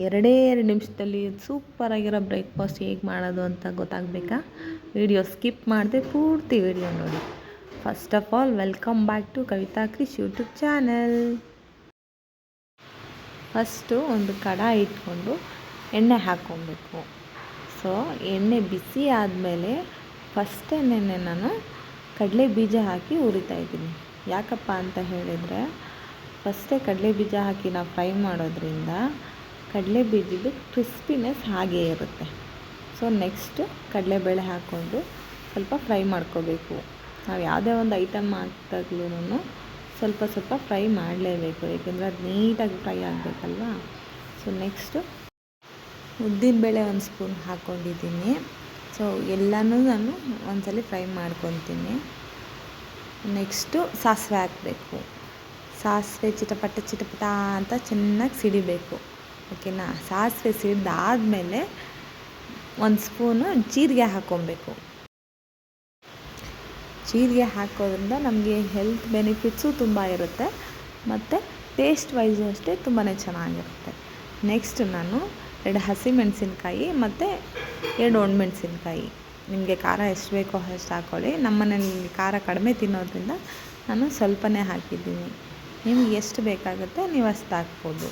2 ನಿಮಿಷದಲ್ಲಿ ಸೂಪರಾಗಿರೋ ಬ್ರೇಕ್ಫಾಸ್ಟ್ ಹೇಗೆ ಮಾಡೋದು ಅಂತ ಗೊತ್ತಾಗಬೇಕಾ? ವಿಡಿಯೋ ಸ್ಕಿಪ್ ಮಾಡದೆ ಪೂರ್ತಿ ವಿಡಿಯೋ ನೋಡಿ. First of all welcome back to Kavitha Krish YouTube channel. First ಒಂದು ಕಡಾಯಿ ಇಟ್ಕೊಂಡು ಎಣ್ಣೆ ಹಾಕ್ಕೊಬೇಕು. ಸೊ ಎಣ್ಣೆ ಬಿಸಿ ಆದಮೇಲೆ ಫಸ್ಟ್ ಎಣ್ಣೆನೆ ನಾನು ಕಡಲೆ ಬೀಜ ಹಾಕಿ ಹುರಿತಾ ಇದ್ದೀನಿ. ಯಾಕಪ್ಪ ಅಂತ ಹೇಳಿದರೆ ಫಸ್ಟೇ ಕಡಲೆ ಬೀಜ ಹಾಕಿ ನಾವು ಫ್ರೈ ಮಾಡೋದ್ರಿಂದ ಕಡಲೆ ಬೀಜದ ಕ್ರಿಸ್ಪಿನೆಸ್ ಹಾಗೇ ಇರುತ್ತೆ. ಸೊ ನೆಕ್ಸ್ಟು ಕಡಲೆಬೇಳೆ ಹಾಕ್ಕೊಂಡು ಸ್ವಲ್ಪ ಫ್ರೈ ಮಾಡ್ಕೋಬೇಕು. ನಾವು ಯಾವುದೇ ಒಂದು ಐಟಮ್ ಹಾಕಿದಾಗ್ಲೂ ಸ್ವಲ್ಪ ಫ್ರೈ ಮಾಡಲೇಬೇಕು, ಏಕೆಂದರೆ ಅದು ನೀಟಾಗಿ ಫ್ರೈ ಆಗಬೇಕಲ್ವ. ಸೊ ನೆಕ್ಸ್ಟು ಉದ್ದಿನಬೇಳೆ 1 ಸ್ಪೂನ್ ಹಾಕ್ಕೊಂಡಿದ್ದೀನಿ. ಸೊ ಎಲ್ಲನೂ ನಾನು ಒಂದ್ಸಲ ಫ್ರೈ ಮಾಡ್ಕೊತೀನಿ. ನೆಕ್ಸ್ಟು ಸಾಸಿವೆ ಹಾಕಬೇಕು. ಸಾಸಿವೆ ಚಿಟಪಟ ಅಂತ ಚೆನ್ನಾಗಿ ಸಿಡಿಬೇಕು, ಓಕೆನಾ. ಸಾಸಿವೆ ಸಿಡಿದಾದ್ಮೇಲೆ 1 ಸ್ಪೂನು ಜೀರಿಗೆ ಹಾಕ್ಕೊಬೇಕು. ಜೀರಿಗೆ ಹಾಕೋದ್ರಿಂದ ನಮಗೆ ಹೆಲ್ತ್ ಬೆನಿಫಿಟ್ಸು ತುಂಬ ಇರುತ್ತೆ ಮತ್ತು ಟೇಸ್ಟ್ ವೈಸು ಅಷ್ಟೇ ತುಂಬಾ ಚೆನ್ನಾಗಿರುತ್ತೆ. ನೆಕ್ಸ್ಟ್ ನಾನು 2 ಹಸಿಮೆಣಸಿನ್ಕಾಯಿ ಮತ್ತು 2 ಒಣಮೆಣಸಿನ್ಕಾಯಿ, ನಿಮಗೆ ಖಾರ ಎಷ್ಟು ಬೇಕೋ ಅಷ್ಟು ಹಾಕ್ಕೊಳ್ಳಿ. ನಮ್ಮ ಮನೇಲಿ ಖಾರ ಕಡಿಮೆ ತಿನ್ನೋದ್ರಿಂದ ನಾನು ಸ್ವಲ್ಪನೇ ಹಾಕಿದ್ದೀನಿ. ನಿಮ್ಗೆ ಎಷ್ಟು ಬೇಕಾಗುತ್ತೆ ನೀವು ಅಷ್ಟು ಹಾಕ್ಬೋದು.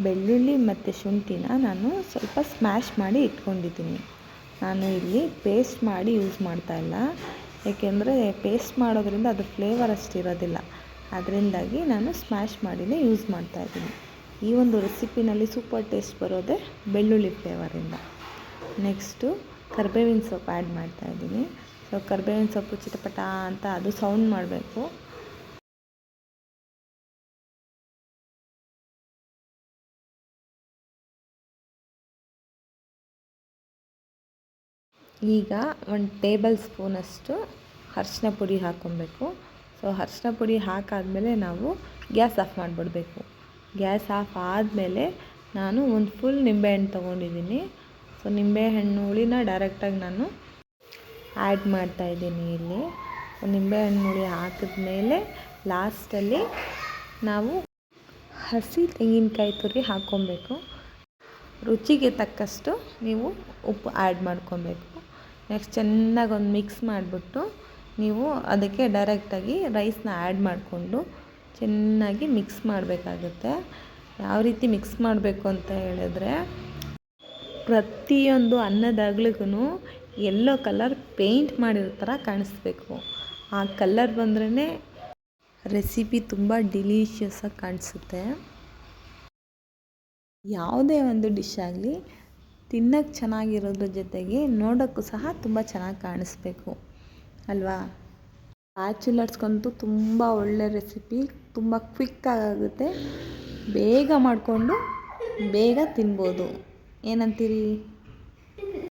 ಬೆಳ್ಳುಳ್ಳಿ ಮತ್ತು ಶುಂಠಿನ ನಾನು ಸ್ವಲ್ಪ ಸ್ಮ್ಯಾಶ್ ಮಾಡಿ ಇಟ್ಕೊಂಡಿದ್ದೀನಿ. ನಾನು ಇಲ್ಲಿ ಪೇಸ್ಟ್ ಮಾಡಿ ಯೂಸ್ ಮಾಡ್ತಾಯಿಲ್ಲ, ಏಕೆಂದರೆ ಪೇಸ್ಟ್ ಮಾಡೋದ್ರಿಂದ ಅದು ಫ್ಲೇವರ್ ಅಷ್ಟು ಇರೋದಿಲ್ಲ. ಅದರಿಂದಾಗಿ ನಾನು ಸ್ಮ್ಯಾಶ್ ಮಾಡಿನೇ ಯೂಸ್ ಮಾಡ್ತಾಯಿದ್ದೀನಿ. ಈ ಒಂದು ರೆಸಿಪಿನಲ್ಲಿ ಸೂಪರ್ ಟೇಸ್ಟ್ ಬರೋದೇ ಬೆಳ್ಳುಳ್ಳಿ ಫ್ಲೇವರಿಂದ. ನೆಕ್ಸ್ಟು ಕರಿಬೇವಿನ ಸೊಪ್ಪು ಆ್ಯಡ್ ಮಾಡ್ತಾಯಿದ್ದೀನಿ. ಸೊ ಕರಿಬೇವಿನ ಸೊಪ್ಪು ಚಿಟಪಟ ಅಂತ ಅದು ಸೌಂಡ್ ಮಾಡಬೇಕು. ಈಗ 1 ಟೇಬಲ್ ಸ್ಪೂನಷ್ಟು ಅರಿಶಿನ ಪುಡಿ ಹಾಕ್ಕೊಬೇಕು. ಸೊ ಅರಿಶಿನ ಪುಡಿ ಹಾಕಾದಮೇಲೆ ನಾವು ಗ್ಯಾಸ್ ಆಫ್ ಮಾಡಿಬಿಡಬೇಕು. ಗ್ಯಾಸ್ ಆಫ್ ಆದಮೇಲೆ ನಾನು ಒಂದು ಫುಲ್ ನಿಂಬೆಹಣ್ಣು ತೊಗೊಂಡಿದ್ದೀನಿ. ಸೊ ನಿಂಬೆಹಣ್ಣು ಹುಳಿನ ಡೈರೆಕ್ಟಾಗಿ ನಾನು ಆ್ಯಡ್ ಮಾಡ್ತಾಯಿದ್ದೀನಿ ಇಲ್ಲಿ. ನಿಂಬೆಹಣ್ಣು ಹುಳಿ ಹಾಕಿದ್ಮೇಲೆ ಲಾಸ್ಟಲ್ಲಿ ನಾವು ಹಸಿ ತೆಂಗಿನಕಾಯಿ ತುರಿ ಹಾಕ್ಕೊಬೇಕು. ರುಚಿಗೆ ತಕ್ಕಷ್ಟು ನೀವು ಉಪ್ಪು ಆ್ಯಡ್ ಮಾಡ್ಕೊಬೇಕು. ನೆಕ್ಸ್ಟ್ ಚೆನ್ನಾಗಿ ಒಂದು ಮಿಕ್ಸ್ ಮಾಡಿಬಿಟ್ಟು ನೀವು ಅದಕ್ಕೆ ಡೈರೆಕ್ಟಾಗಿ ರೈಸ್ನ ಆ್ಯಡ್ ಮಾಡಿಕೊಂಡು ಚೆನ್ನಾಗಿ ಮಿಕ್ಸ್ ಮಾಡಬೇಕಾಗುತ್ತೆ. ಯಾವ ರೀತಿ ಮಿಕ್ಸ್ ಮಾಡಬೇಕು ಅಂತ ಹೇಳಿದ್ರೆ, ಪ್ರತಿಯೊಂದು ಅನ್ನದ ಅಗ್ಳಿಗೂ ಯೆಲ್ಲೋ ಕಲರ್ ಪೇಂಟ್ ಮಾಡಿರೋ ಥರ ಕಾಣಿಸ್ಬೇಕು. ಆ ಕಲರ್ ಬಂದ್ರೇ ರೆಸಿಪಿ ತುಂಬ ಡಿಲೀಷಿಯಸ್ಸಾಗಿ ಕಾಣಿಸುತ್ತೆ. ಯಾವುದೇ ಒಂದು ಡಿಶ್ ಆಗಲಿ ತಿನ್ನೋಕ್ಕೆ ಚೆನ್ನಾಗಿರೋದ್ರ ಜೊತೆಗೆ ನೋಡೋಕ್ಕೂ ಸಹ ತುಂಬ ಚೆನ್ನಾಗಿ ಕಾಣಿಸ್ಬೇಕು ಅಲ್ವಾ. ಬ್ಯಾಚುಲರ್ಸ್ಗಂತೂ ತುಂಬ ಒಳ್ಳೆ ರೆಸಿಪಿ, ತುಂಬ ಕ್ವಿಕ್ಕಾಗುತ್ತೆ, ಬೇಗ ಮಾಡಿಕೊಂಡು ಬೇಗ ತಿನ್ಬೋದು. ಏನಂತೀರಿ?